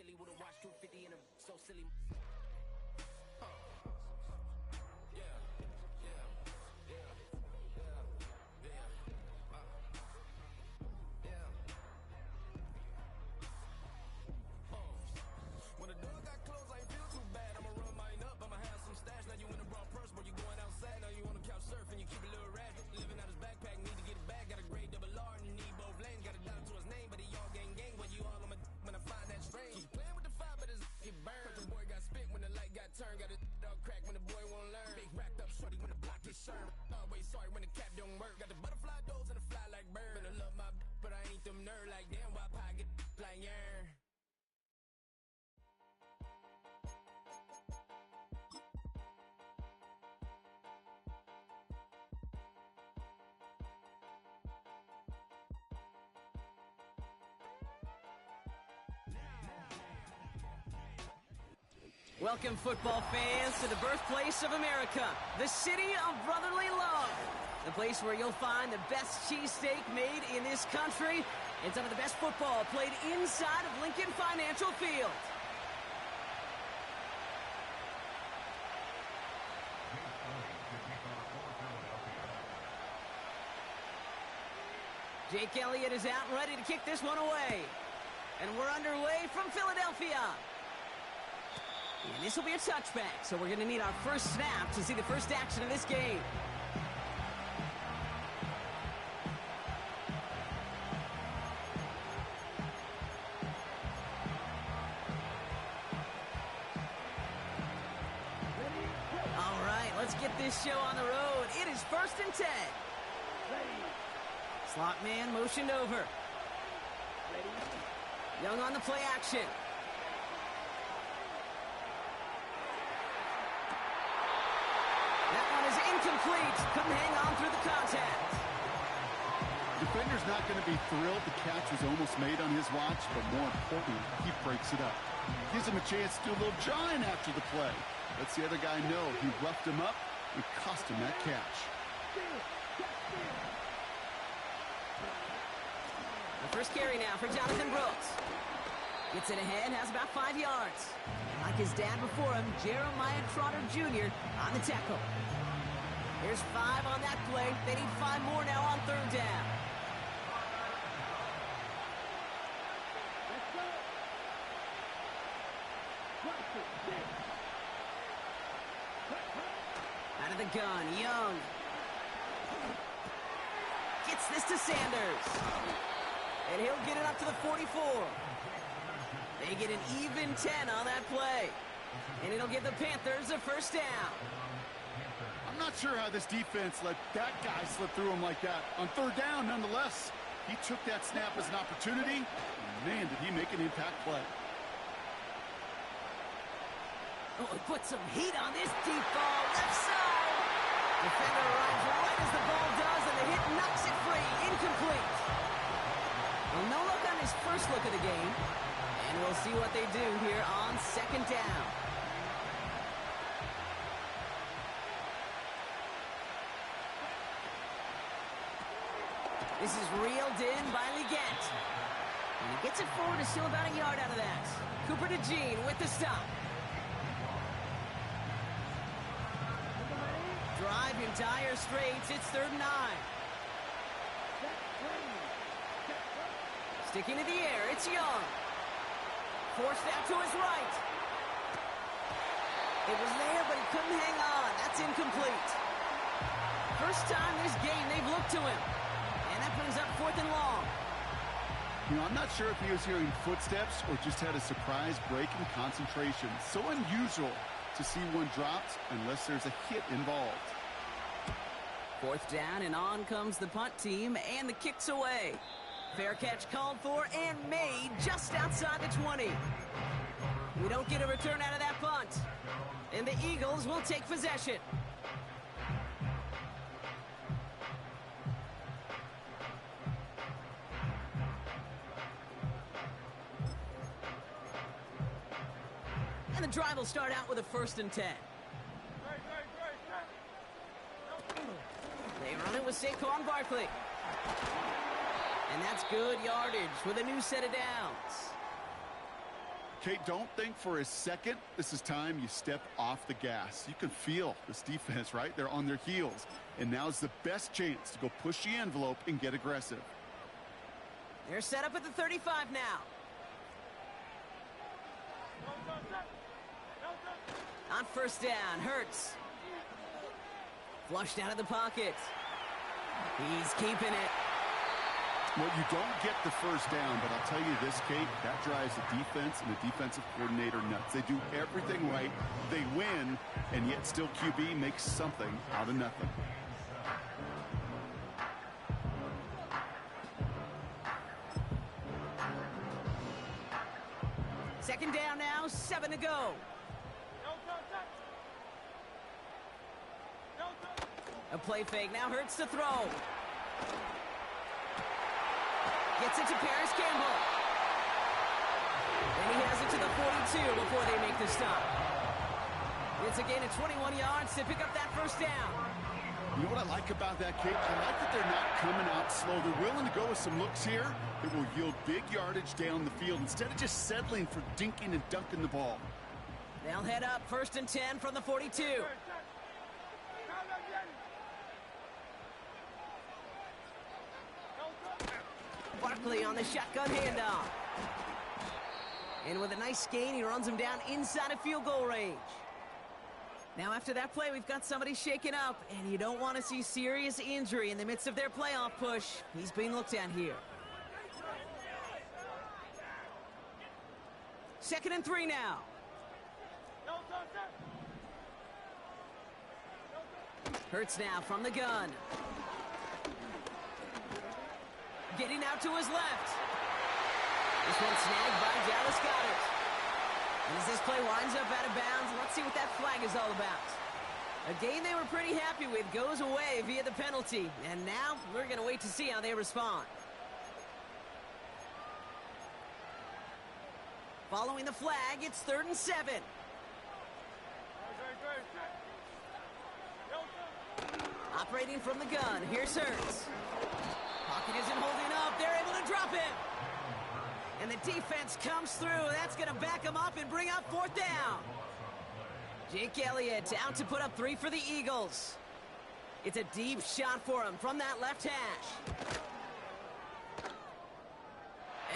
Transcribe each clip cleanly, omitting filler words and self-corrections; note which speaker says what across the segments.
Speaker 1: Philly would've watched 250 in a so silly. When the door got closed, I ain't feel too bad. I'ma run mine up, I'ma have some stash. Now you in the wrong purse, but you going outside. Now you on the couch surfing, you keep a little ratchet. Living out his backpack, need to get it back. Got a grade double R and you need both lanes. Got a dollar to his name, but he all gang. But you all on my when I find that strange. Keep playing with the fire, but his get burned. The boy got spit when the light got turned. Got a dog crack when the boy won't learn. Big racked up shorty when the block gets served. Always sorry when the cap don't work. Got the butterfly doors and the fly like bird. And I love my but I ain't them nerd like damn. Why pie get like yarn?
Speaker 2: Welcome, football fans, to the birthplace of America, the city of brotherly love. The place where you'll find the best cheesesteak made in this country and some of the best football played inside of Lincoln Financial Field. Jake Elliott is out and ready to kick this one away. And we're underway from Philadelphia. And this will be a touchback, so we're going to need our first snap to see the first action of this game. All right, let's get this show on the road. It is 1st and 10. Slot man motioned over. Young on the play action. Incomplete. Couldn't hang on through the contact.
Speaker 3: Defender's not going to be thrilled the catch was almost made on his watch, but more importantly, he breaks it up. Gives him a chance to do a little jawing after the play. Lets the other guy know he roughed him up and cost him that catch.
Speaker 2: The first carry now for Jonathan Brooks. Gets it ahead, has about 5 yards. Like his dad before him, Jeremiah Trotter Jr. on the tackle. There's 5 on that play. They need 5 more now on 3rd down. Out of the gun, Young. Gets this to Sanders. And he'll get it up to the 44. They get an even 10 on that play. And it'll give the Panthers a first down.
Speaker 3: I'm not sure how this defense let that guy slip through him like that. On 3rd down, nonetheless, he took that snap as an opportunity. And man, did he make an impact play.
Speaker 2: Oh, he put some heat on this deep ball. Left side. Defender arrives right as the ball does, and the hit knocks it free. Incomplete. Well, no look on his first look of the game. And we'll see what they do here on 2nd down. This is reeled in by Leggett. And he gets it forward to steal about a yard out of that. Cooper DeJean with the stop. Drive in dire straits. It's 3rd and 9. Sticking to the air. It's Young. Forced out to his right. It was there, but he couldn't hang on. That's incomplete. First time this game they've looked to him. And that brings up 4th and long.
Speaker 3: You know, I'm not sure if he was hearing footsteps or just had a surprise break in concentration. So unusual to see one dropped unless there's a hit involved.
Speaker 2: 4th down, and on comes the punt team, and the kick's away. Fair catch called for and made just outside the 20. We don't get a return out of that punt. And the Eagles will take possession. And the drive will start out with a 1st and 10. They run it with Saquon Barkley. And that's good yardage with a new set of downs.
Speaker 3: Kate, don't think for a second this is time you step off the gas. You can feel this defense, right? They're on their heels. And now's the best chance to go push the envelope and get aggressive.
Speaker 2: They're set up at the 35 now. On first down, Hurts. Flushed out of the pocket. He's keeping it.
Speaker 3: Well, you don't get the first down, but I'll tell you this, Kate, that drives the defense and the defensive coordinator nuts. They do everything right. They win, and yet still QB makes something out of nothing.
Speaker 2: Second down now, 7 to go. A play fake, now Hurts to throw. Gets it to Paris Campbell. And he has it to the 42 before they make the stop. It's a gain of 21 yards to pick up that first down.
Speaker 3: You know what I like about that, Kate? I like that they're not coming out slow. They're willing to go with some looks here that will yield big yardage down the field instead of just settling for dinking and dunking the ball.
Speaker 2: They'll head up 1st and 10 from the 42. Barkley on the shotgun handoff. And with a nice gain, he runs him down inside of field goal range. Now after that play, we've got somebody shaken up, and you don't want to see serious injury in the midst of their playoff push. He's being looked at here. 2nd and 3 now. Hurts now from the gun. Getting out to his left. This one snagged by Dallas Goedert. And as this play winds up out of bounds, let's see what that flag is all about. A game they were pretty happy with goes away via the penalty. And now we're going to wait to see how they respond. Following the flag, it's 3rd and 7. Operating from the gun, here's Hurts. Pocket isn't holding up. They're able to drop him. And the defense comes through. That's going to back him up and bring up 4th down. Jake Elliott out to put up 3 for the Eagles. It's a deep shot for him from that left hash.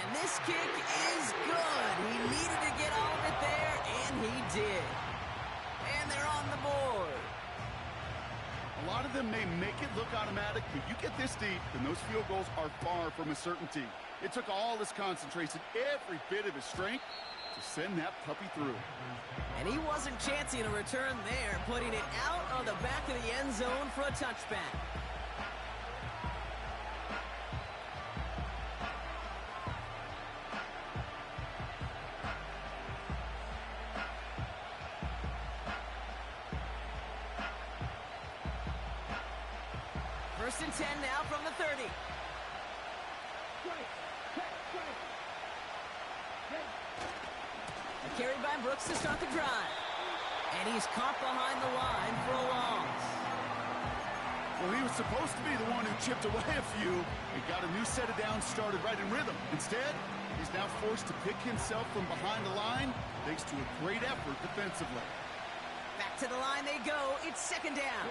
Speaker 2: And this kick is good. He needed to get all of it there, and he did. And they're on the board.
Speaker 3: A lot of them may make it look automatic, but you get this deep, and those field goals are far from a certainty. It took all his concentration, every bit of his strength, to send that puppy through.
Speaker 2: And he wasn't chancing a return there, putting it out on the back of the end zone for a touchback. First and 10 now from the 30. A carry by Brooks to start the drive. And he's caught behind the line for a loss.
Speaker 3: Well, he was supposed to be the one who chipped away a few and got a new set of downs started right in rhythm. Instead, he's now forced to pick himself from behind the line thanks to a great effort defensively.
Speaker 2: Back to the line they go. It's 2nd down.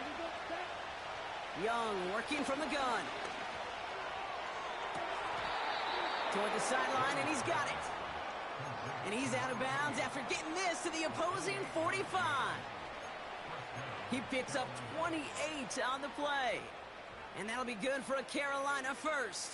Speaker 2: Young working from the gun. Toward the sideline, and he's got it. And he's out of bounds after getting this to the opposing 45. He picks up 28 on the play. And that'll be good for a Carolina first.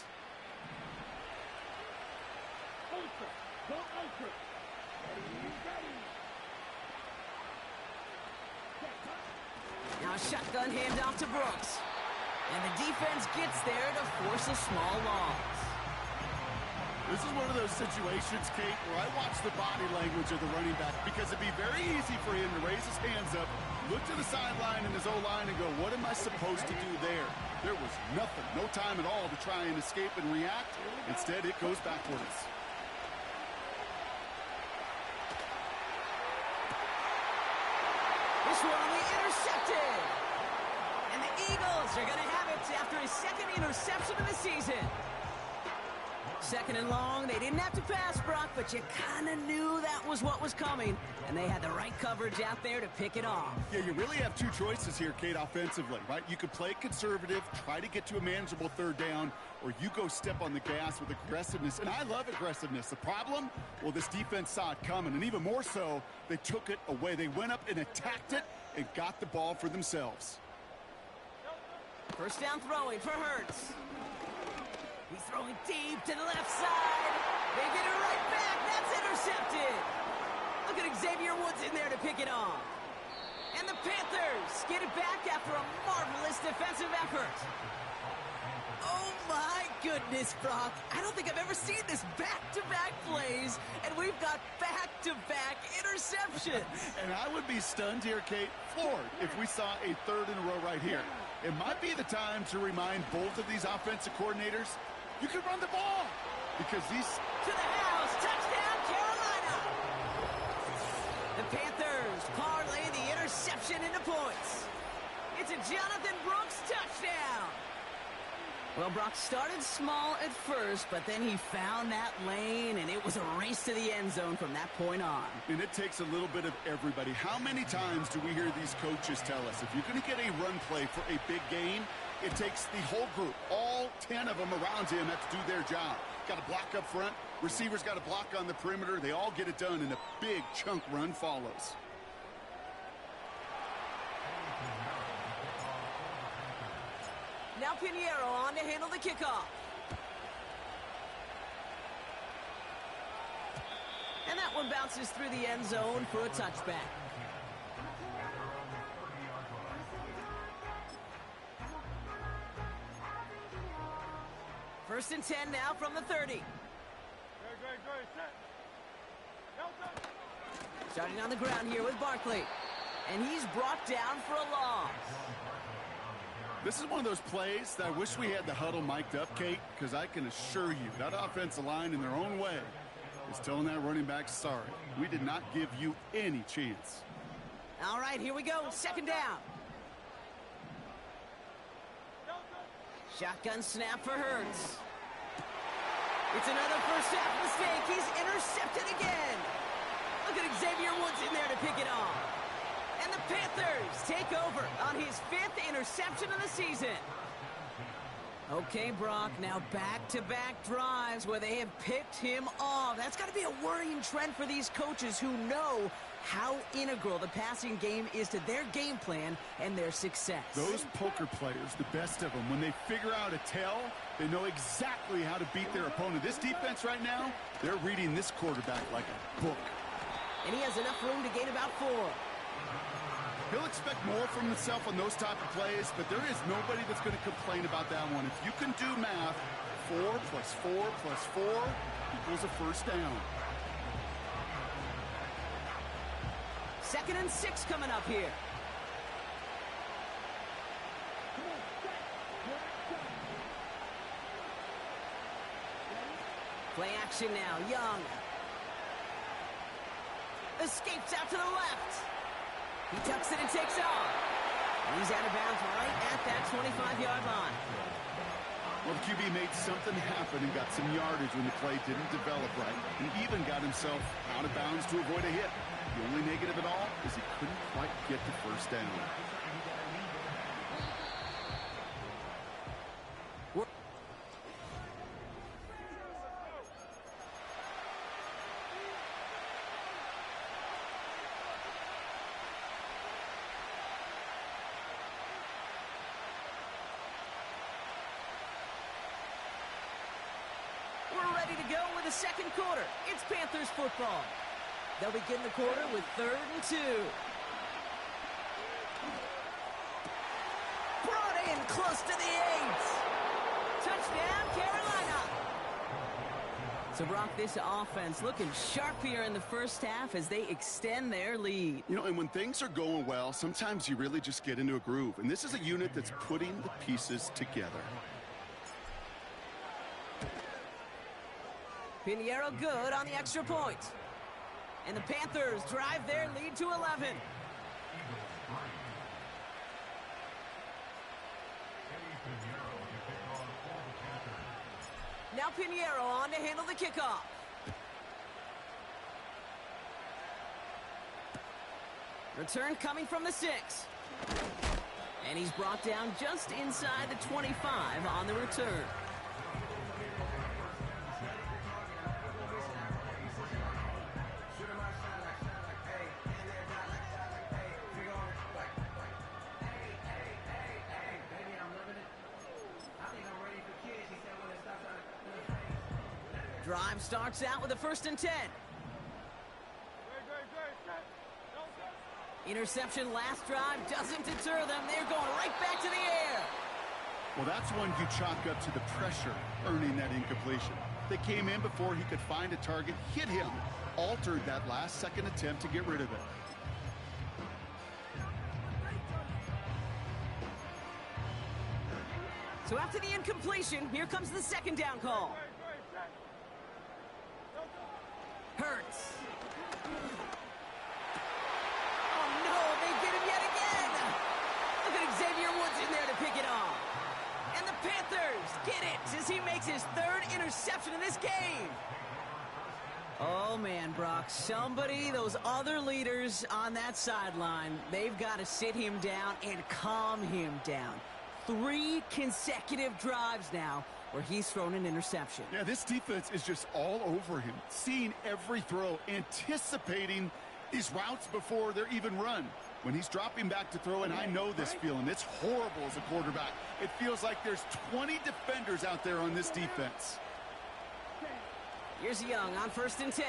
Speaker 2: Now a shotgun handoff to Brooks. And the defense gets there to force a small loss.
Speaker 3: This is one of those situations, Kate, where I watch the body language of the running back because it'd be very easy for him to raise his hands up, look to the sideline and his O-line and go, what am I supposed to do there? There was nothing, no time at all to try and escape and react. Instead, it goes backwards.
Speaker 2: This one will be intercepted. And the Eagles are going to have it after his 2nd interception of the season. Second and long. They didn't have to pass, Brock, but you kind of knew that was what was coming, and they had the right coverage out there to pick it off.
Speaker 3: Yeah, you really have two choices here, Kate, offensively, right? You could play conservative, try to get to a manageable third down, or you go step on the gas with aggressiveness. And I love aggressiveness. The problem? Well, this defense saw it coming, and even more so, they took it away. They went up and attacked it and got the ball for themselves.
Speaker 2: First down throwing for Hurts. He's throwing deep to the left side. They get it right back. That's intercepted. Look at Xavier Woods in there to pick it off. And the Panthers get it back after a marvelous defensive effort. Oh, my goodness, Brock. I don't think I've ever seen this back-to-back plays, and we've got back-to-back interceptions.
Speaker 3: And I would be stunned here, Kate, floored, if we saw a third in a row right here. It might be the time to remind both of these offensive coordinators, you can run the ball, because these...
Speaker 2: To the house, touchdown, Carolina! The Panthers parlay the interception into points. It's a Jonathan Brooks touchdown. Well, Brock started small at first, but then he found that lane, and it was a race to the end zone from that point on.
Speaker 3: And it takes a little bit of everybody. How many times do we hear these coaches tell us, if you're going to get a run play for a big gain, it takes the whole group, all 10 of them around him have to do their job. Got to block up front, receivers got to block on the perimeter. They all get it done, and a big chunk run follows.
Speaker 2: Now Pinheiro on to handle the kickoff. And that one bounces through the end zone for a touchback. First and 10 now from the 30. Starting on the ground here with Barkley. And he's brought down for a loss.
Speaker 3: This is one of those plays that I wish we had the huddle mic'd up, Kate, because I can assure you that offensive line in their own way is telling that running back, sorry, we did not give you any chance.
Speaker 2: All right, here we go. Second down. Shotgun snap for Hurts. It's another first half mistake. He's intercepted again. Look at Xavier Woods in there to pick it off. And the Panthers take over on his 5th interception of the season. Okay, Brock, now back-to-back drives where they have picked him off. That's got to be a worrying trend for these coaches who know how integral the passing game is to their game plan and their success.
Speaker 3: Those poker players, the best of them, when they figure out a tell, they know exactly how to beat their opponent. This defense right now, they're reading this quarterback like a book.
Speaker 2: And he has enough room to gain about 4.
Speaker 3: He'll expect more from himself on those type of plays, but there is nobody that's going to complain about that one. If you can do math, 4 plus 4 plus 4 equals a first down.
Speaker 2: Second and 6 coming up here. Play action now. Young. Escapes out to the left. He tucks it and takes off. And he's out of bounds right at that 25-yard line.
Speaker 3: Well, the QB made something happen and got some yardage when the play didn't develop right. And even got himself out of bounds to avoid a hit. The only negative at all is he couldn't quite get the first down.
Speaker 2: We're ready to go with the second quarter. It's Panthers football. They'll begin the quarter with 3rd and 2. Brought in close to the 8. Touchdown, Carolina. So, Brock, this offense looking sharp here in the first half as they extend their lead.
Speaker 3: You know, and when things are going well, sometimes you really just get into a groove. And this is a unit that's putting the pieces together.
Speaker 2: Pinheiro good on the extra point. And the Panthers drive their lead to 11. Now Pinheiro on to handle the kickoff. Return coming from the 6. And he's brought down just inside the 25 on the return. Drive starts out with a 1st and 10. Interception last drive doesn't deter them. They're going right back to the air.
Speaker 3: Well, that's one you chalk up to the pressure earning that incompletion. They came in before he could find a target, hit him, altered that last-second attempt to get rid of it.
Speaker 2: So after the incompletion, here comes the 2nd down call. Hurts. Oh no, they get him yet again. Look at Xavier Woods in there to pick it off. And the Panthers get it as he makes his 3rd interception in this game. Oh man, Brock, those other leaders on that sideline, they've got to sit him down and calm him down. 3 consecutive drives now where he's thrown an interception.
Speaker 3: Yeah, this defense is just all over him, seeing every throw, anticipating these routes before they're even run. When he's dropping back to throw, and I know this feeling, it's horrible as a quarterback. It feels like there's 20 defenders out there on this defense.
Speaker 2: Here's Young on 1st and 10.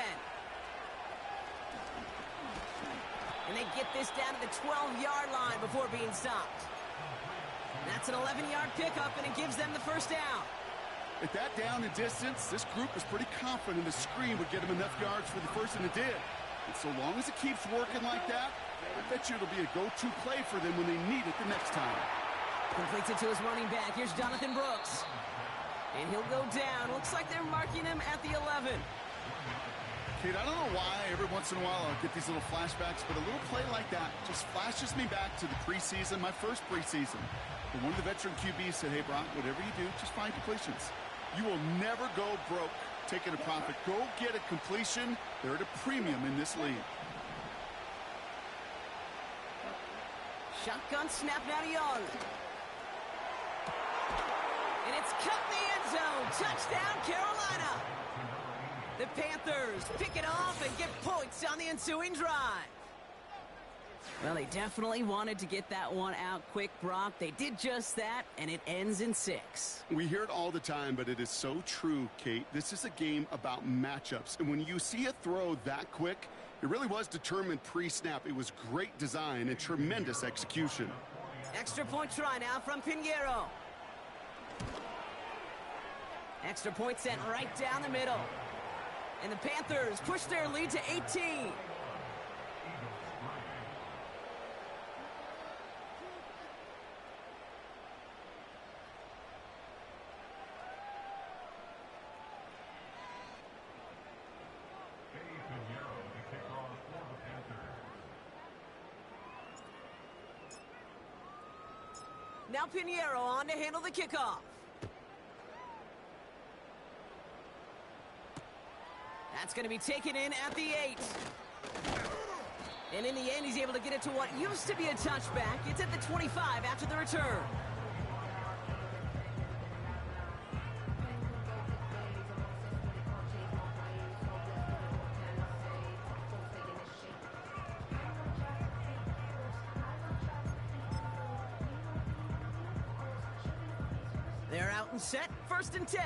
Speaker 2: And they get this down to the 12-yard line before being stopped. That's an 11-yard pickup, and it gives them the 1st down.
Speaker 3: At that down and distance, this group was pretty confident the screen would get them enough yards for the 1st, and it did. And so long as it keeps working like that, I bet you it'll be a go-to play for them when they need it the next time.
Speaker 2: Completes it to his running back. Here's Jonathan Brooks. And he'll go down. Looks like they're marking him at the 11.
Speaker 3: Kate, I don't know why every once in a while I'll get these little flashbacks, but a little play like that just flashes me back to the preseason, my first preseason. And one of the veteran QBs said, hey, Brock, whatever you do, just find completions. You will never go broke taking a profit. Go get a completion. They're at a premium in this league.
Speaker 2: Shotgun snap now to Young. And it's cut in the end zone. Touchdown, Carolina. The Panthers pick it off and get points on the ensuing drive. Well, they definitely wanted to get that one out quick, Brock. They did just that, and it ends in 6.
Speaker 3: We hear it all the time, but it is so true, Kate. This is a game about matchups. And when you see a throw that quick, it really was determined pre-snap. It was great design and tremendous execution.
Speaker 2: Extra point try now from Pinheiro. Extra point sent right down the middle. And the Panthers push their lead to 18. Now Pinheiro on to handle the kickoff. That's going to be taken in at the 8. And in the end, he's able to get it to what used to be a touchback. It's at the 25 after the return. They're out and set, 1st and 10.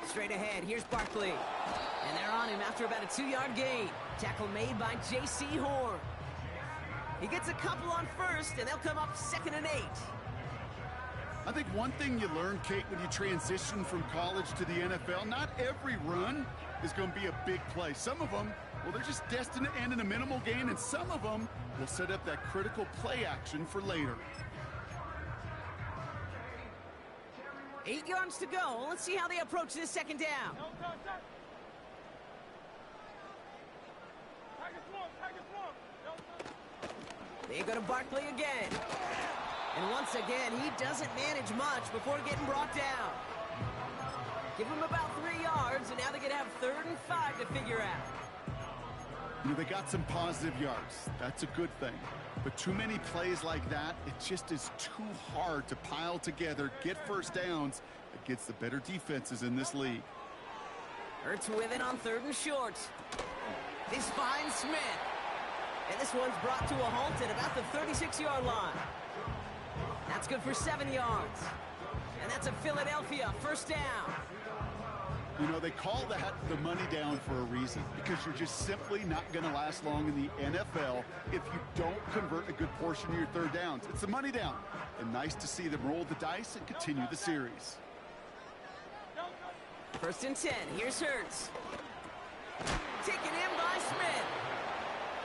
Speaker 2: Straight ahead, here's Barkley. And they're on him after about a 2-yard gain. Tackle made by J.C. Horn. He gets a couple on 1st, and they'll come up 2nd and 8.
Speaker 3: I think one thing you learn, Kate, when you transition from college to the NFL, not every run is going to be a big play. Some of them, well, they're just destined to end in a minimal gain, and some of them will set up that critical play action for later.
Speaker 2: 8 yards to go. Let's see how they approach this 2nd down. They go to Barkley again. And once again, he doesn't manage much before getting brought down. Give him about 3 yards, and now they're going to have 3rd and 5 to figure out.
Speaker 3: You know, they got some positive yards. That's a good thing. But too many plays like that, it just is too hard to pile together, get first downs against the better defenses in this league.
Speaker 2: Hurts with it on 3rd and short. This finds Smith. And this one's brought to a halt at about the 36-yard line. That's good for 7 yards. And that's a Philadelphia 1st down.
Speaker 3: You know, they call that the money down for a reason, because you're just simply not going to last long in the NFL if you don't convert a good portion of your 3rd downs. It's the money down. And nice to see them roll the dice and continue the series.
Speaker 2: 1st and 10. Here's Hurts. Taken in by Smith.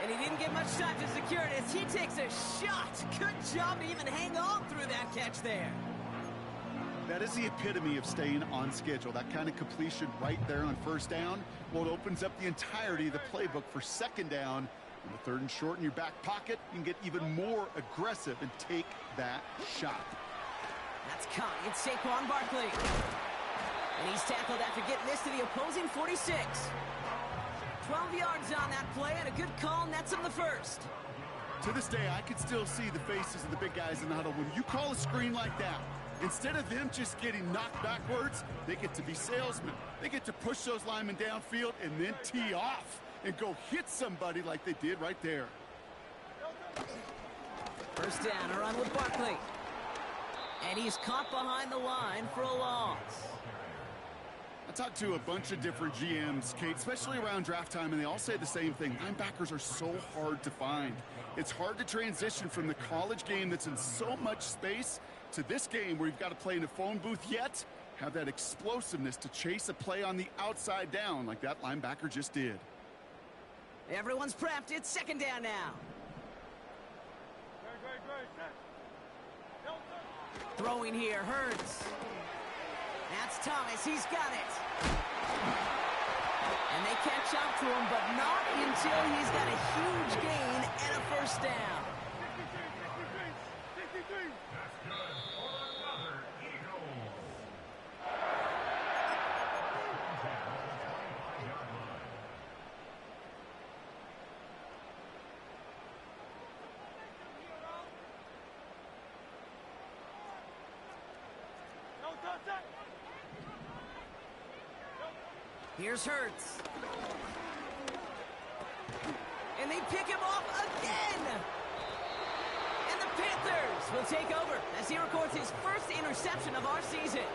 Speaker 2: And he didn't get much time to secure it as he takes a shot. Good job to even hang on through that catch there.
Speaker 3: That is the epitome of staying on schedule. That kind of completion right there on 1st down. Well, it opens up the entirety of the playbook for 2nd down. On the 3rd and short in your back pocket, you can get even more aggressive and take that shot.
Speaker 2: That's caught. It's Saquon Barkley. And he's tackled after getting this to the opposing 46. 12 yards on that play, and a good call nets him the 1st.
Speaker 3: To this day, I can still see the faces of the big guys in the huddle. When you call a screen like that, instead of them just getting knocked backwards, they get to be salesmen. They get to push those linemen downfield and then tee off and go hit somebody like they did right there.
Speaker 2: 1st down, a run with Barkley. And he's caught behind the line for a loss.
Speaker 3: I talked to a bunch of different GMs, Kate, especially around draft time, and they all say the same thing. Linebackers are so hard to find. It's hard to transition from the college game that's in so much space to this game where you've got to play in a phone booth, yet have that explosiveness to chase a play on the outside down like that linebacker just did.
Speaker 2: Everyone's prepped. It's 2nd down now. Throwing here, Hurts. That's Thomas. He's got it. And they catch up to him, but not until he's got a huge gain and a 1st down. Here's Hurts. And they pick him off again. And the Panthers will take over as he records his 1st interception of our season.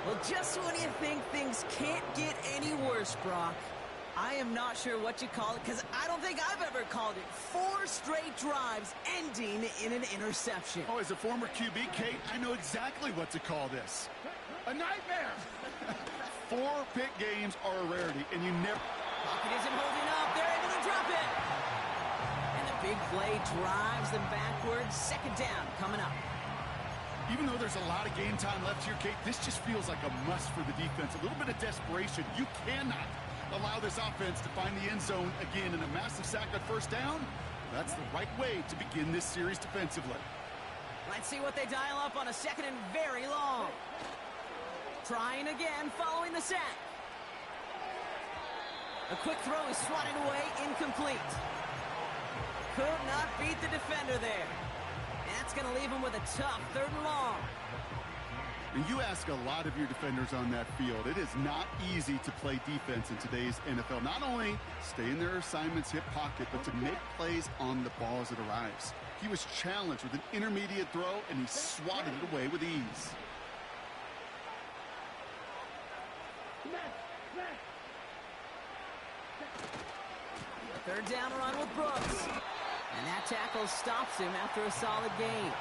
Speaker 2: Well, just when you think things can't get any worse, Brock, I am not sure what you call it, because I don't think I've ever called it 4 straight drives ending in an interception.
Speaker 3: Oh, as a former QB, Kate, I know exactly what to call this. A nightmare. 4 pick games are a rarity, and you never...
Speaker 2: Pocket isn't holding up. They're able to drop it. And the big play drives them backwards. 2nd down coming up.
Speaker 3: Even though there's a lot of game time left here, Kate, this just feels like a must for the defense. A little bit of desperation. You cannot allow this offense to find the end zone again in a massive sack on 1st down. That's the right way to begin this series defensively.
Speaker 2: Let's see what they dial up on a 2nd and very long. Trying again following the sack. A quick throw is swatted away, incomplete. Could not beat the defender there. And that's going to leave him with a tough 3rd and long.
Speaker 3: And you ask a lot of your defenders on that field. It is not easy to play defense in today's NFL. Not only stay in their assignment's hip pocket, but to make plays on the ball as it arrives. He was challenged with an intermediate throw, and he swatted it away with ease.
Speaker 2: Third down run with Brooks. And that tackle stops him after a solid gain.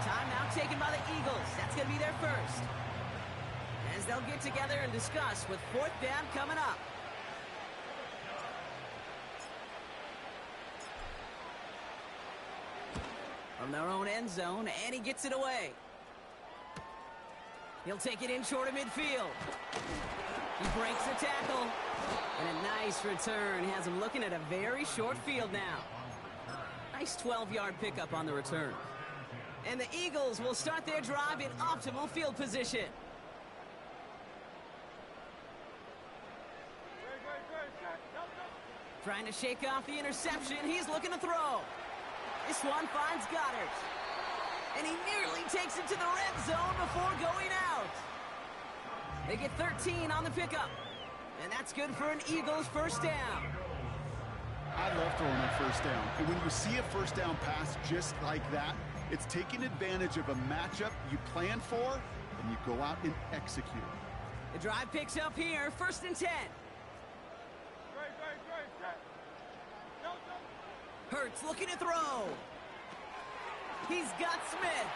Speaker 2: Timeout taken by the Eagles. That's going to be their 1st. As they'll get together and discuss with 4th down coming up. From their own end zone, and he gets it away. He'll take it in short of midfield. He breaks the tackle. And a nice return has him looking at a very short field now. Nice 12-yard pickup on the return. And the Eagles will start their drive in optimal field position. Trying to shake off the interception. He's looking to throw. This one finds Goddard. And he nearly takes it to the red zone before going out. They get 13 on the pickup. And that's good for an Eagles first down.
Speaker 3: I love throwing on first down. And when you see a first down pass just like that, it's taking advantage of a matchup you plan for, and you go out and execute.
Speaker 2: The drive picks up here, 1st and 10. Hurts looking to throw. He's got Smith.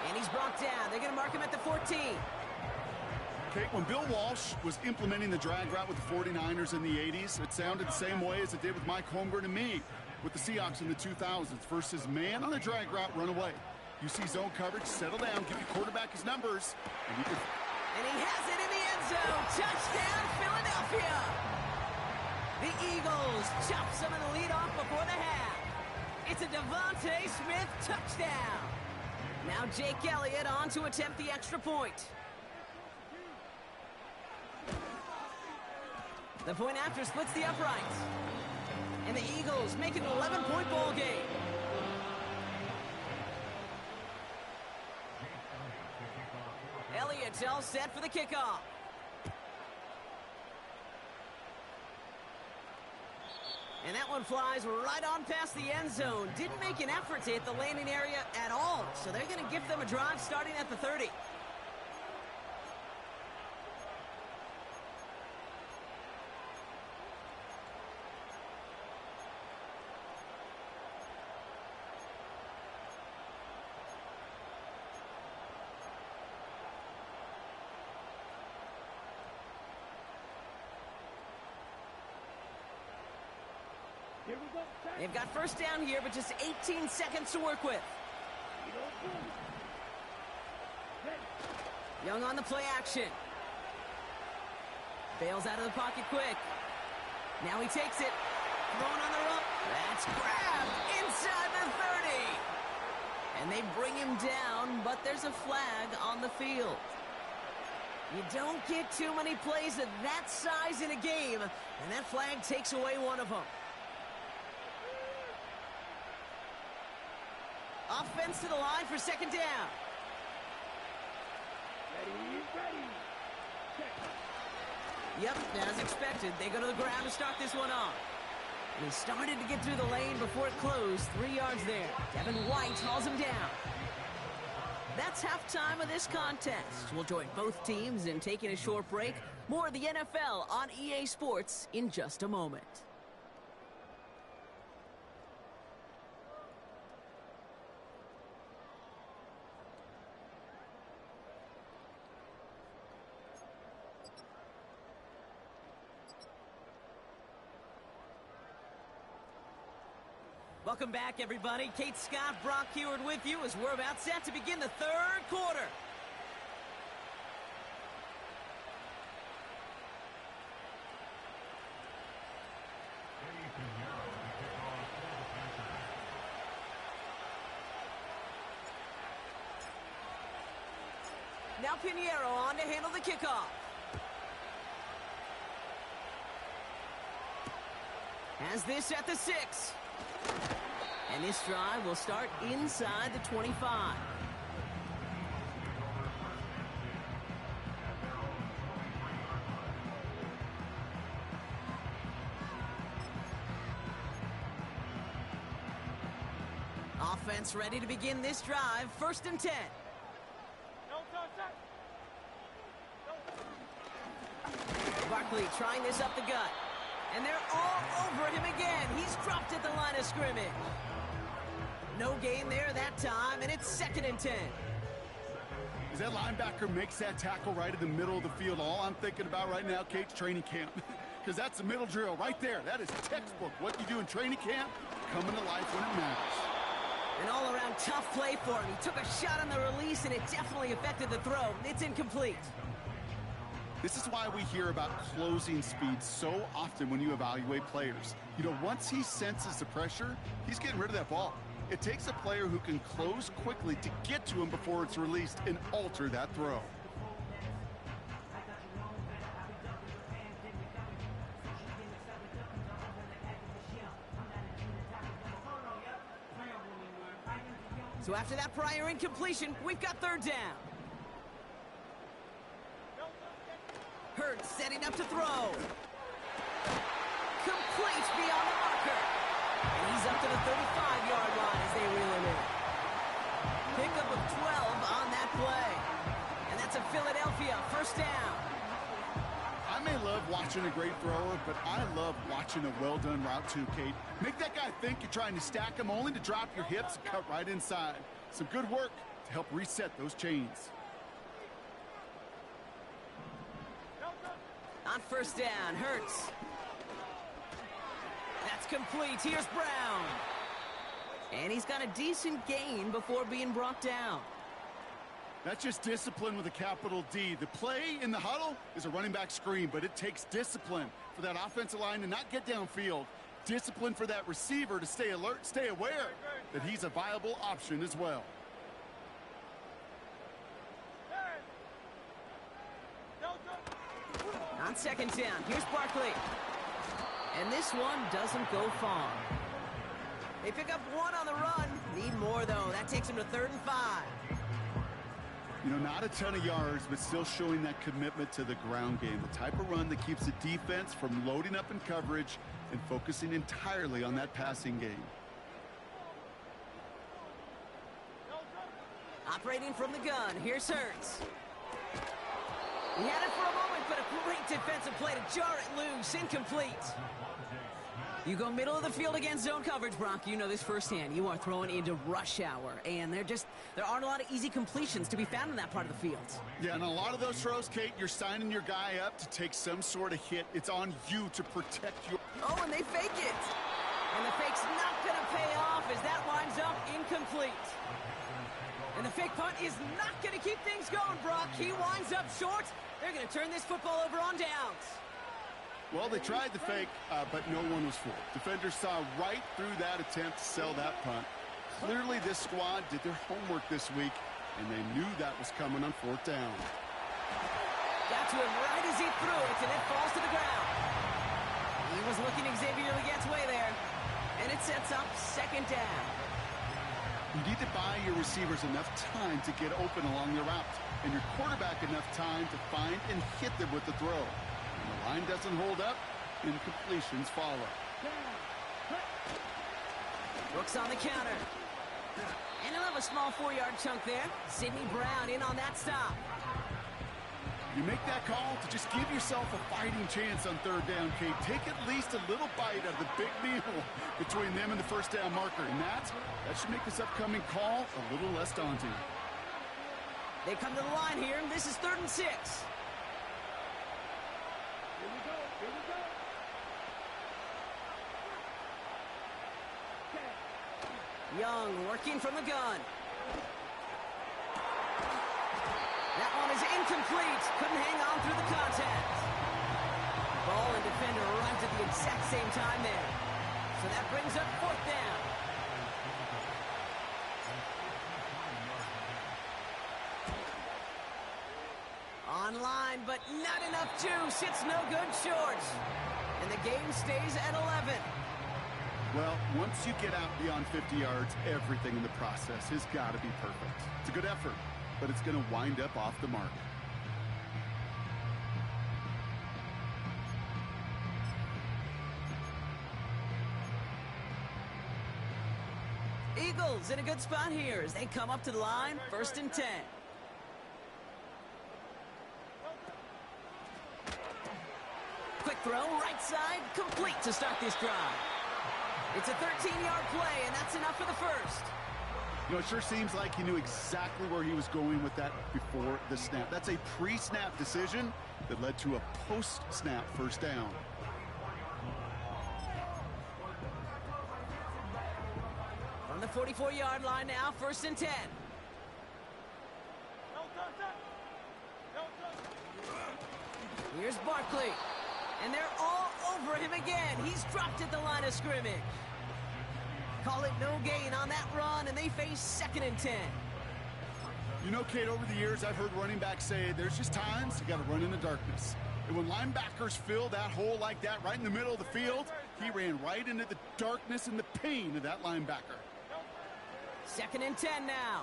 Speaker 2: And he's brought down. They're going to mark him at the 14.
Speaker 3: Okay, when Bill Walsh was implementing the drag route with the 49ers in the 80s, it sounded the same way as it did with Mike Holmgren and me with the Seahawks in the 2000s. Versus man on a drag route, run away. You see zone coverage, settle down, give your quarterback his numbers. And
Speaker 2: he has it in the end zone. Touchdown, Philadelphia. The Eagles chop some of the lead off before the half. It's a Devontae Smith touchdown. Now Jake Elliott on to attempt the extra point. The point after splits the uprights. And the Eagles make it an 11-point ball game. Elliott's all set for the kickoff. And that one flies right on past the end zone. Didn't make an effort to hit the landing area at all. So they're going to give them a drive starting at the 30. They've got first down here, but just 18 seconds to work with. Young on the play action. Bails out of the pocket quick. Now he takes it. Thrown on the run. That's grabbed inside the 30. And they bring him down, but there's a flag on the field. You don't get too many plays of that size in a game, and that flag takes away one of them. Offense to the line for 2nd down. Ready. Yep, as expected, they go to the ground to start this one off. And he started to get through the lane before it closed. 3 yards there. Devin White hauls him down. That's halftime of this contest. We'll join both teams in taking a short break. More of the NFL on EA Sports in just a moment. Welcome back, everybody. Kate Scott, Brock Heward with you as we're about set to begin the 3rd quarter. Now Pinheiro on to handle the kickoff. Has this at the 6. And this drive will start inside the 25. Offense ready to begin this drive. 1st and 10. Barkley trying this up the gut. And they're all over him again. He's dropped at the line of scrimmage. No gain there that time, and it's 2nd and 10.
Speaker 3: As that linebacker makes that tackle right in the middle of the field, all I'm thinking about right now, Kate's training camp. Because that's the middle drill right there. That is textbook. What you do in training camp, coming to life when it matters.
Speaker 2: An all-around tough play for him. He took a shot on the release, and it definitely affected the throw. It's incomplete.
Speaker 3: This is why we hear about closing speed so often when you evaluate players. You know, once he senses the pressure, he's getting rid of that ball. It takes a player who can close quickly to get to him before it's released and alter that throw.
Speaker 2: So after that prior incompletion, we've got third down. Hurts setting up to throw. Complete beyond the marker. And he's up to the 35-yard line as they reel him in. Pickup of 12 on that play. And that's a Philadelphia first down.
Speaker 3: I may love watching a great thrower, but I love watching a well-done route too, Kate. Make that guy think you're trying to stack him only to drop your hips and cut right inside. Some good work to help reset those chains.
Speaker 2: On first down, Hurts. That's complete. Here's Brown. And he's got a decent gain before being brought down.
Speaker 3: That's just discipline with a capital D. The play in the huddle is a running back screen, but it takes discipline for that offensive line to not get downfield. Discipline for that receiver to stay alert, stay aware that he's a viable option as well.
Speaker 2: On second down, here's Barkley. And this one doesn't go far. They pick up one on the run. Need more, though. That takes him to 3rd and 5.
Speaker 3: You know, not a ton of yards, but still showing that commitment to the ground game. The type of run that keeps the defense from loading up in coverage and focusing entirely on that passing game.
Speaker 2: Operating from the gun, here's Hurts. He had it for a moment, but a great defensive play to jar it loose. Incomplete. You go middle of the field against zone coverage, Brock. You know this firsthand. You are throwing into rush hour, and there aren't a lot of easy completions to be found in that part of the field.
Speaker 3: Yeah, and a lot of those throws, Kate, you're signing your guy up to take some sort of hit. It's on you to protect your...
Speaker 2: Oh, and they fake it. And the fake's not going to pay off as that winds up incomplete. And the fake punt is not going to keep things going, Brock. He winds up short. They're going to turn this football over on downs.
Speaker 3: Well, they tried the fake, but no one was fooled. Defenders saw right through that attempt to sell that punt. Clearly, this squad did their homework this week, and they knew that was coming on 4th down.
Speaker 2: Got to him right as he threw it, and it falls to the ground. He was looking Xavier gets way there, and it sets up 2nd down.
Speaker 3: You need to buy your receivers enough time to get open along the route, and your quarterback enough time to find and hit them with the throw. When the line doesn't hold up, incompletions follow.
Speaker 2: Brooks on the counter. And he'll have a small 4-yard chunk there. Sidney Brown in on that stop.
Speaker 3: You make that call to just give yourself a fighting chance on 3rd down, Kate. Take at least a little bite out of the big meal between them and the 1st down marker. And that should make this upcoming call a little less daunting.
Speaker 2: They come to the line here, and this is 3rd and 6. Young working from the gun. That one is incomplete. Couldn't hang on through the contact. Ball and defender arrived at the exact same time there. So that brings up 4th down. Online, but not enough juice. It's no good short. And the game stays at 11.
Speaker 3: Well, once you get out beyond 50 yards, everything in the process has got to be perfect. It's a good effort, but it's going to wind up off the mark.
Speaker 2: Eagles in a good spot here as they come up to the line, 1st and 10. Quick throw, right side, complete to start this drive. It's a 13-yard play, and that's enough for the first.
Speaker 3: You know, it sure seems like he knew exactly where he was going with that before the snap. That's a pre-snap decision that led to a post-snap 1st down.
Speaker 2: From the 44-yard line now, 1st and 10. Here's Barkley. And they're all over him again. He's dropped at the line of scrimmage. Call it no gain on that run, and they face 2nd and 10.
Speaker 3: You know, Kate, over the years, I've heard running backs say there's just times you got to run in the darkness. And when linebackers fill that hole like that right in the middle of the field, he ran right into the darkness and the pain of that linebacker.
Speaker 2: 2nd and 10 now.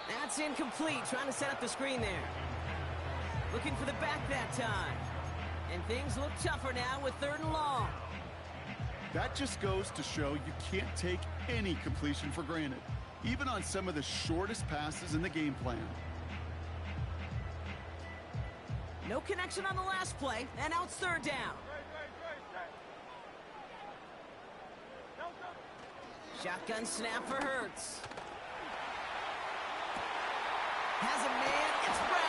Speaker 2: That's incomplete, trying to set up the screen there. Looking for the back that time. And things look tougher now with 3rd and long.
Speaker 3: That just goes to show you can't take any completion for granted, even on some of the shortest passes in the game plan.
Speaker 2: No connection on the last play, and now it's 3rd down. Shotgun snap for Hurts. Has a man, it's Brown.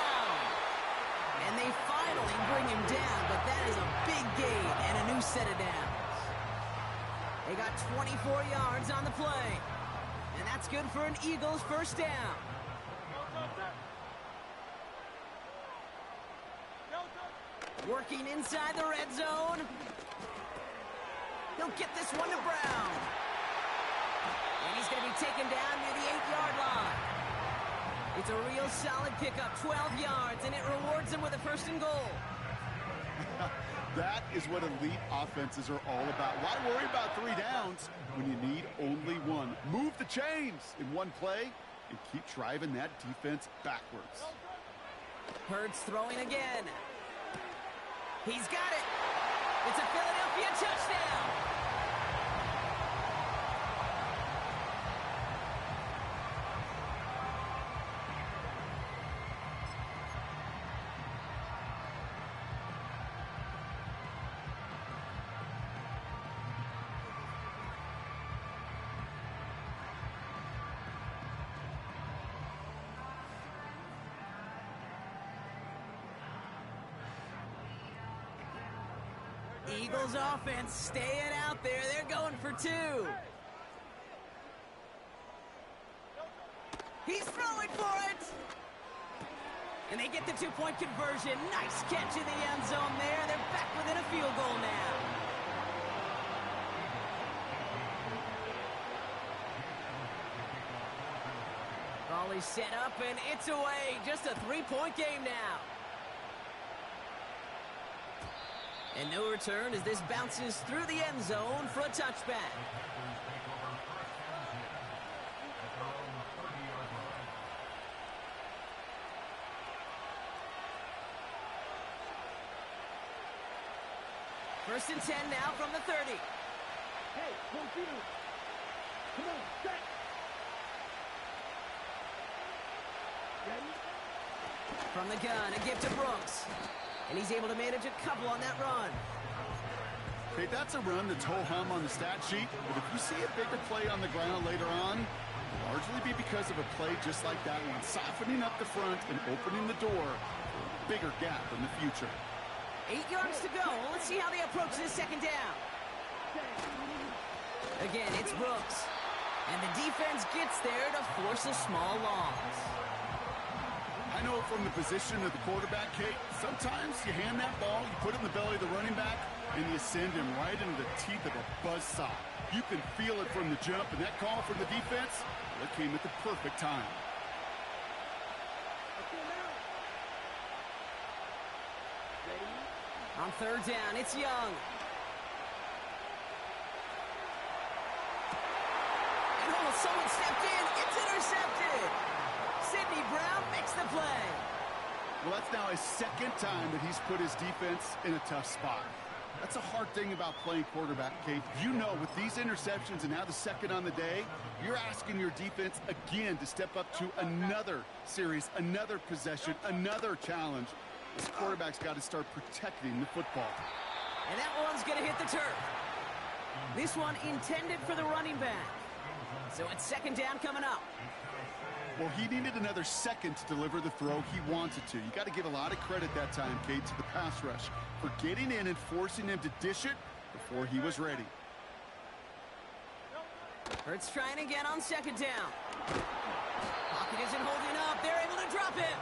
Speaker 2: And they finally bring him down, but that is a big gain and a new set of downs. They got 24 yards on the play. And that's good for an Eagles 1st down. Working inside the red zone. He'll get this one to Brown. And he's going to be taken down near the 8-yard line. It's a real solid pickup, 12 yards, and it rewards him with a 1st and goal.
Speaker 3: That is what elite offenses are all about. Why worry about 3 downs when you need only 1? Move the chains in one play and keep driving that defense backwards.
Speaker 2: Hurts throwing again. He's got it. It's a Philadelphia touchdown. Eagles offense staying out there. They're going for 2. He's throwing for it. And they get the 2-point conversion. Nice catch in the end zone there. They're back within a field goal now. Ball is set up and it's away. Just a 3-point game now. And no return as this bounces through the end zone for a touchback. First and 10 now from the 30.
Speaker 4: Hey, come on, set. Ready?
Speaker 2: From the gun, a gift to Brooks. And he's able to manage a couple on that run.
Speaker 3: Hey, that's a run that's ho-hum on the stat sheet, but if you see a bigger play on the ground later on, it'll largely be because of a play just like that one, softening up the front and opening the door for a bigger gap in the future.
Speaker 2: 8 yards to go. Let's see how they approach this 2nd down. Again, it's Brooks. And the defense gets there to force a small loss.
Speaker 3: I know from the position of the quarterback, Kate, sometimes you hand that ball, you put it in the belly of the running back, and you send him right into the teeth of a buzzsaw. You can feel it from the jump, and that call from the defense, well, it came at the perfect time.
Speaker 2: On 3rd down, it's Young. And oh, someone stepped in. It's intercepted. Sidney Brown makes the play.
Speaker 3: Well, that's now his 2nd time that he's put his defense in a tough spot. That's a hard thing about playing quarterback, Kate. You know, with these interceptions and now the 2nd on the day, you're asking your defense again to step up to another series, another possession, another challenge. This quarterback's got to start protecting the football.
Speaker 2: And that one's going to hit the turf. This one intended for the running back. So it's 2nd down coming up.
Speaker 3: Well, he needed another 2nd to deliver the throw he wanted to. You got to give a lot of credit that time, Kate, to the pass rush for getting in and forcing him to dish it before he was ready.
Speaker 2: Hurts trying again on 2nd down. Pocket isn't holding up. They're able to drop it.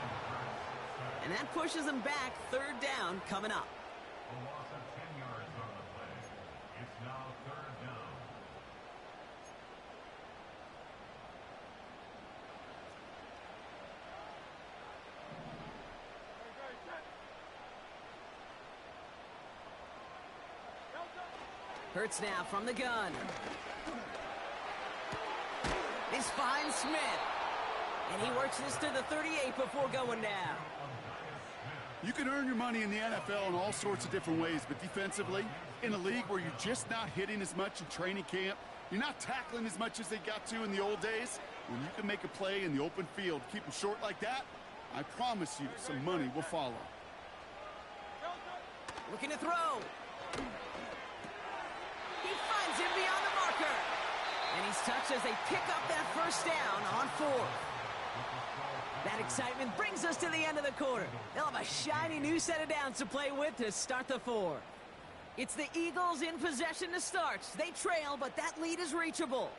Speaker 2: And that pushes them back. Third down coming up.
Speaker 5: A loss of 10 yards on the play. It's now third down.
Speaker 2: Hurts now from the gun. This finds Smith. And he works this to the 38 before going down.
Speaker 3: You can earn your money in the NFL in all sorts of different ways, but defensively, in a league where you're just not hitting as much in training camp, you're not tackling as much as they got to in the old days, when you can make a play in the open field, keep them short like that, I promise you some money will follow.
Speaker 2: Looking to throw. He finds him beyond the marker. And he's touched as they pick up that first down on 4th. That excitement brings us to the end of the quarter. They'll have a shiny new set of downs to play with to start the 4th. It's the Eagles in possession to start. They trail, but that lead is reachable.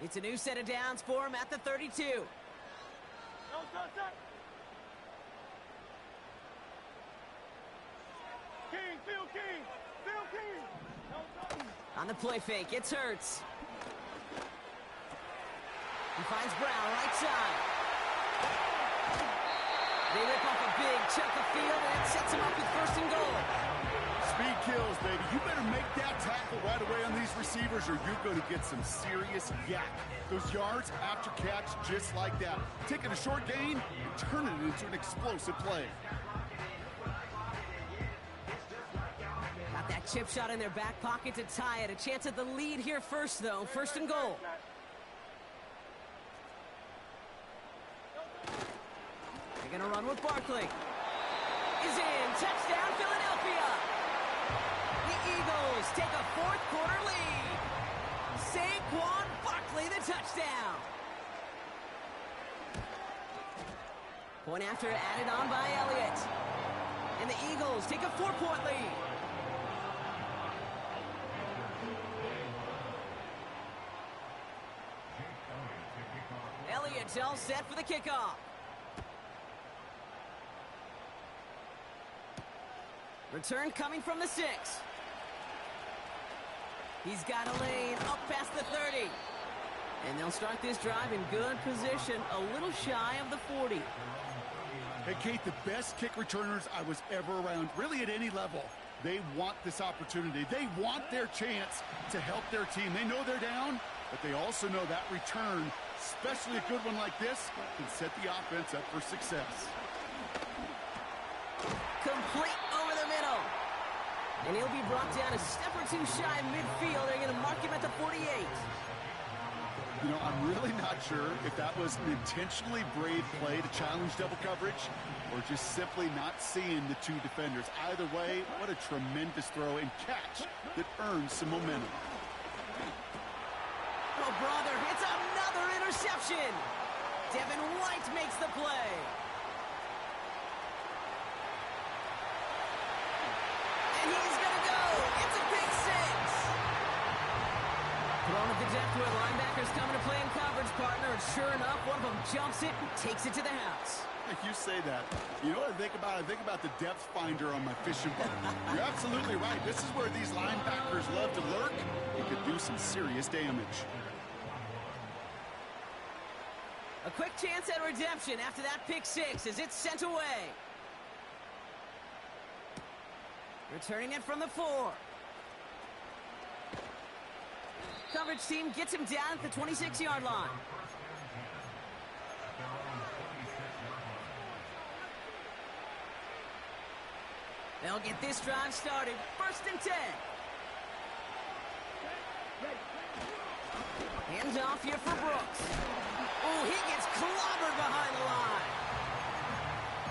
Speaker 2: It's a new set of downs for him at the 32.
Speaker 4: Phil King!
Speaker 2: On the play fake, it's Hurts. He finds Brown right side. They rip off a big chunk of field, and it sets him up with 1st and goal.
Speaker 3: Speed kills, baby. You better make that tackle right away on these receivers or you're going to get some serious yak. Those yards after catch just like that. Taking a short gain and turning it into an explosive play.
Speaker 2: Got that chip shot in their back pocket to tie it. A chance at the lead here first, though. 1st and goal. They're going to run with Barkley. Is in. Touchdown, Philadelphia. The Eagles take a 4th quarter lead. Saquon Barkley, the touchdown. Point after added on by Elliott. And the Eagles take a 4-point lead. Elliott's all set for the kickoff. Return coming from the 6. He's got a lane up past the 30. And they'll start this drive in good position, a little shy of the 40.
Speaker 3: Hey, Kate, the best kick returners I was ever around, really at any level, they want this opportunity. They want their chance to help their team. They know they're down, but they also know that return, especially a good one like this, can set the offense up for success.
Speaker 2: Complete over the middle. And he'll be brought down a step or two shy of midfield. They're going to mark him at the 48.
Speaker 3: You know, I'm really not sure if that was an intentionally brave play to challenge double coverage or just simply not seeing the 2 defenders. Either way, what a tremendous throw and catch that earns some momentum.
Speaker 2: Oh, brother, it's another interception. Devin White makes the play. And he's going to go. It's a big 6. Thrown at the depth where linebackers coming to play in coverage, partner. And sure enough, one of them jumps it and takes it to the house.
Speaker 3: You say that. You know what I think about? I think about the depth finder on my fishing boat. You're absolutely right. This is where these linebackers love to lurk. It could do some serious damage.
Speaker 2: A quick chance at redemption after that pick 6 as it's sent away. Returning it from the 4. Coverage team gets him down at the 26-yard line. They'll get this drive started. 1st and 10. Hands off here for Brooks. Oh, he gets clobbered behind the line.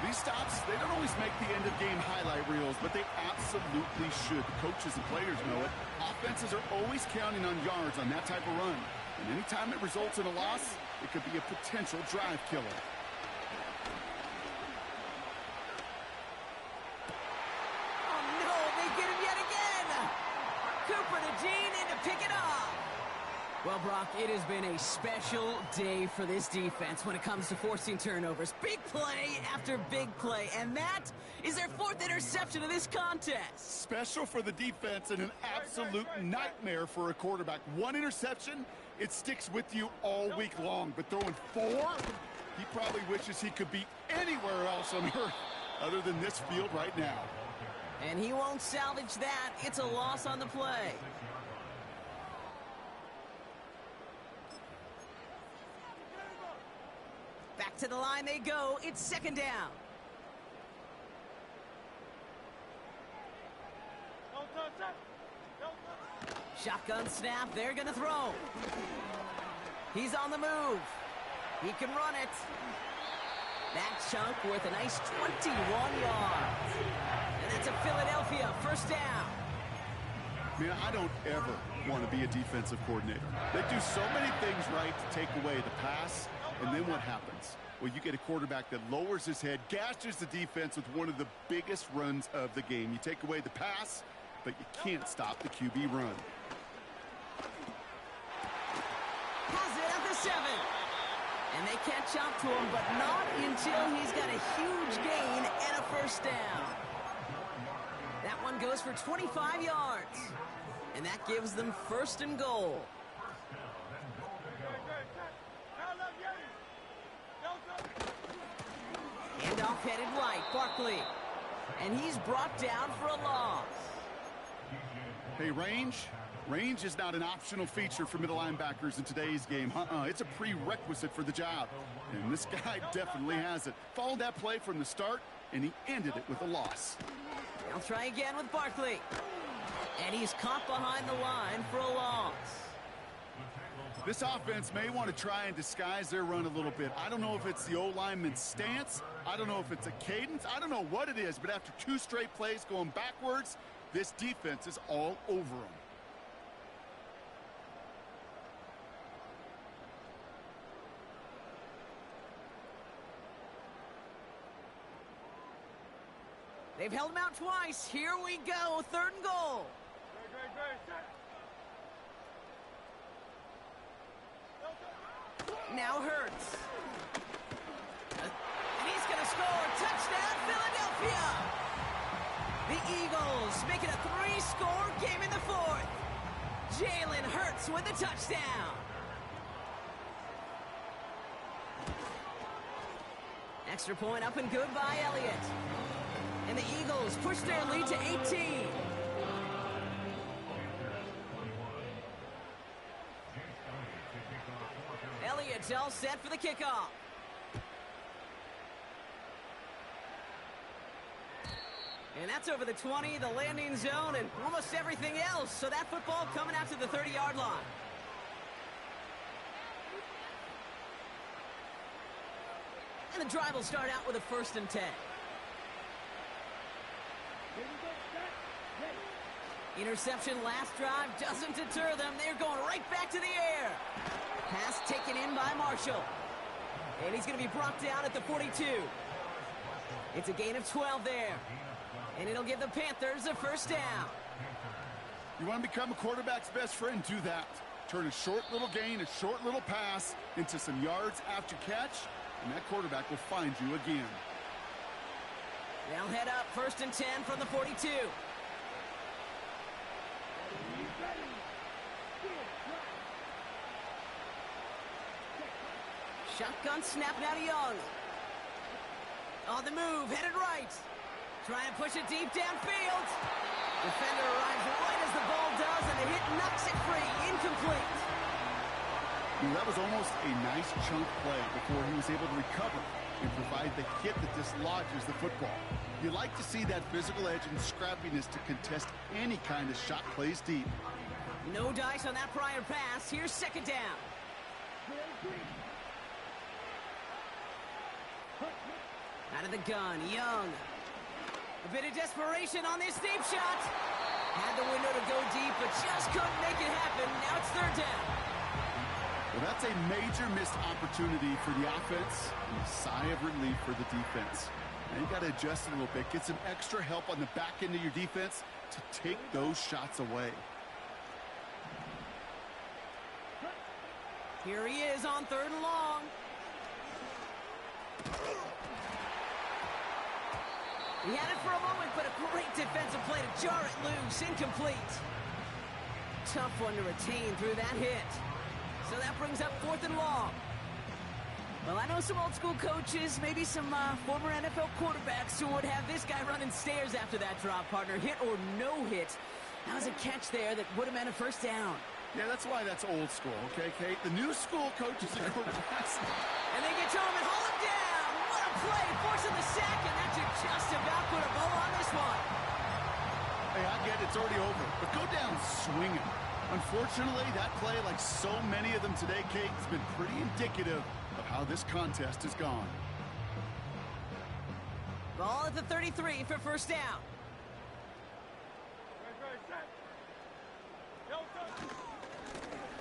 Speaker 3: These stops, they don't always make the end-of-game highlight reels, but they absolutely should. The coaches and players know it. Offenses are always counting on yards on that type of run. And anytime it results in a loss, it could be a potential drive killer.
Speaker 2: Oh, no, they get him yet again. Cooper to Gene in to pick it up. Well, Brock, it has been a special day for this defense when it comes to forcing turnovers. Big play after big play, and that is their 4th interception of this contest.
Speaker 3: Special for the defense and an absolute nightmare for a quarterback. 1 interception, it sticks with you all week long. But throwing 4, he probably wishes he could be anywhere else on earth other than this field right now.
Speaker 2: And he won't salvage that. It's a loss on the play. Back to the line they go. It's 2nd down. Shotgun snap. They're going to throw. He's on the move. He can run it. That chunk worth a nice 21 yards. And that's a Philadelphia 1st down.
Speaker 3: Man, I don't ever want to be a defensive coordinator. They do so many things right to take away the pass, and then what happens? Well, you get a quarterback that lowers his head, gashes the defense with one of the biggest runs of the game. You take away the pass, but you can't stop the QB run.
Speaker 2: Has it at the 7. And they catch up to him, but not until he's got a huge gain and a 1st down. That one goes for 25 yards. And that gives them 1st and goal. Handoff headed right, Barkley. And he's brought down for a loss.
Speaker 3: Hey, range is not an optional feature for middle linebackers in today's game. It's a prerequisite for the job. And this guy definitely has it. Followed that play from the start, and he ended it with a loss.
Speaker 2: They'll try again with Barkley. And he's caught behind the line for a loss.
Speaker 3: This offense may want to try and disguise their run a little bit. I don't know if it's the O-lineman's stance. I don't know if it's a cadence. I don't know what it is, but after 2 straight plays going backwards, this defense is all over them.
Speaker 2: They've held him out twice. Here we go. 3rd and goal. Now Hurts. And he's going to score. Touchdown, Philadelphia. The Eagles make it a 3-score game in the 4th. Jalen Hurts with the touchdown. Extra point up and good by Elliott. And the Eagles push their lead to 18. Elliott's all set for the kickoff. And that's over the 20, the landing zone, and almost everything else. So that football coming out to the 30-yard line. And the drive will start out with a 1st and 10. Interception last drive doesn't deter them. They're going right back to the air. Pass taken in by Marshall. And he's going to be brought down at the 42. It's a gain of 12 there. And it'll give the Panthers a 1st down.
Speaker 3: You want to become a quarterback's best friend? Do that. Turn a short little gain, a short little pass into some yards after catch, and that quarterback will find you again.
Speaker 2: They'll head up 1st and 10 from the 42. Shotgun snap now to Young. On the move, headed right. Trying to push it deep downfield. Defender arrives right as the ball does, and the hit knocks it free. Incomplete.
Speaker 3: That was almost a nice chunk play before he was able to recover and provide the hit that dislodges the football. You like to see that physical edge and scrappiness to contest any kind of shot plays deep.
Speaker 2: No dice on that prior pass. Here's 2nd down. Out of the gun, Young. A bit of desperation on this deep shot. Had the window to go deep, but just couldn't make it happen. Now it's 3rd down.
Speaker 3: Well, that's a major missed opportunity for the offense and a sigh of relief for the defense. Now you got to adjust a little bit, get some extra help on the back end of your defense to take those shots away.
Speaker 2: Here he is on 3rd and long. He had it for a moment, but a great defensive play to jar it loose. Incomplete. Tough one to retain through that hit. So that brings up 4th and long. Well, I know some old school coaches, maybe some former NFL quarterbacks who would have this guy running stairs after that drop, partner. Hit or no hit. That was a catch there that would have meant a 1st down.
Speaker 3: Yeah, that's why that's old school, okay, Kate? The new school coaches and quarterbacks.
Speaker 2: And they get to him and haul him down. What a play, forcing the sack, and that should just about put a bow on this one.
Speaker 3: Hey, I get it's already over, but go down swinging. Unfortunately, that play, like so many of them today, Kate, has been pretty indicative of how this contest has gone.
Speaker 2: Ball at the 33 for 1st down.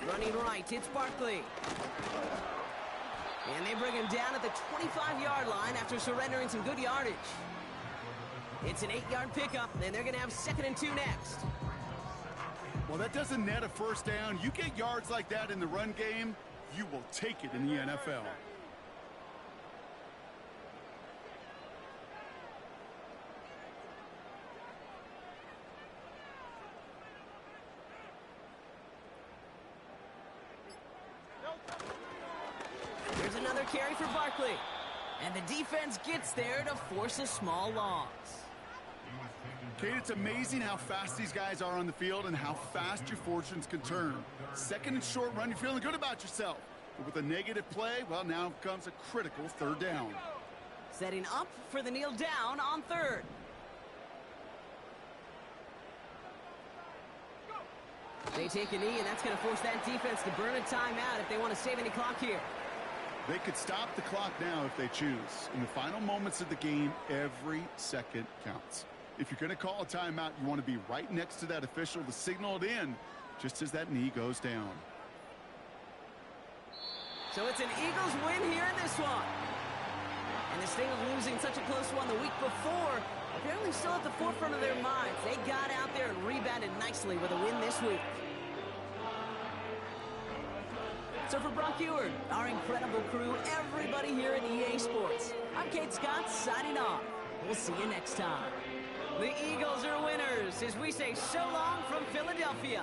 Speaker 2: Running right, it's Barkley. And they bring him down at the 25-yard line after surrendering some good yardage. It's an 8-yard pickup, and they're going to have 2nd and 2 next.
Speaker 3: Well, that doesn't net a 1st down. You get yards like that in the run game, you will take it in the NFL.
Speaker 2: Here's another carry for Barkley. And the defense gets there to force a small loss.
Speaker 3: Kate, it's amazing how fast these guys are on the field and how fast your fortunes can turn. 2nd and short run, you're feeling good about yourself. But with a negative play, well, now comes a critical 3rd down.
Speaker 2: Setting up for the kneel down on 3rd. They take a knee, and that's going to force that defense to burn a timeout if they want to save any clock here.
Speaker 3: They could stop the clock now if they choose. In the final moments of the game, every second counts. If you're going to call a timeout, you want to be right next to that official to signal it in just as that knee goes down.
Speaker 2: So it's an Eagles win here in this one. And the sting of losing such a close one the week before, apparently still at the forefront of their minds. They got out there and rebounded nicely with a win this week. So for Brock Eward, our incredible crew, everybody here at EA Sports, I'm Kate Scott signing off. We'll see you next time. The Eagles are winners as we say so long from Philadelphia.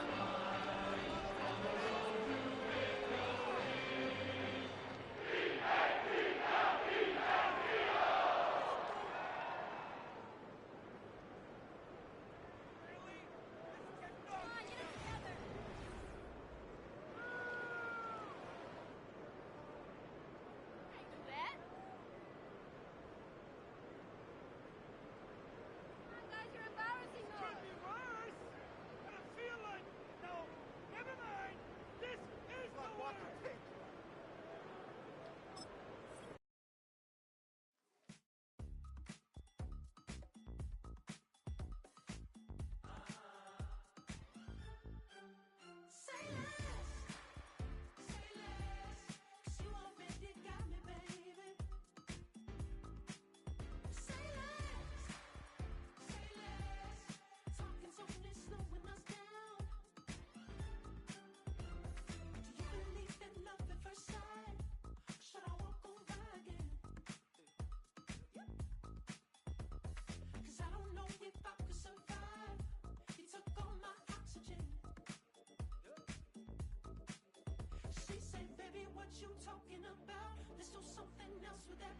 Speaker 1: You talking about? Let's do something else with that.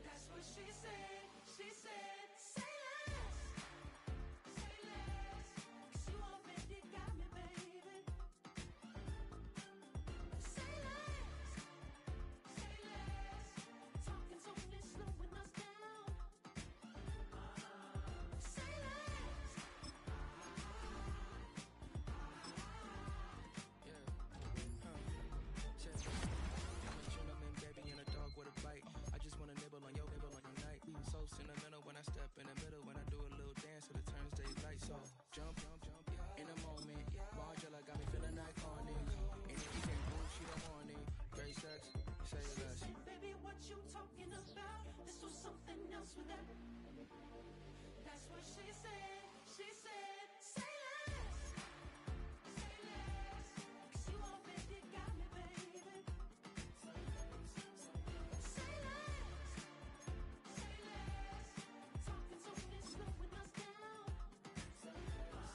Speaker 1: That's what she said.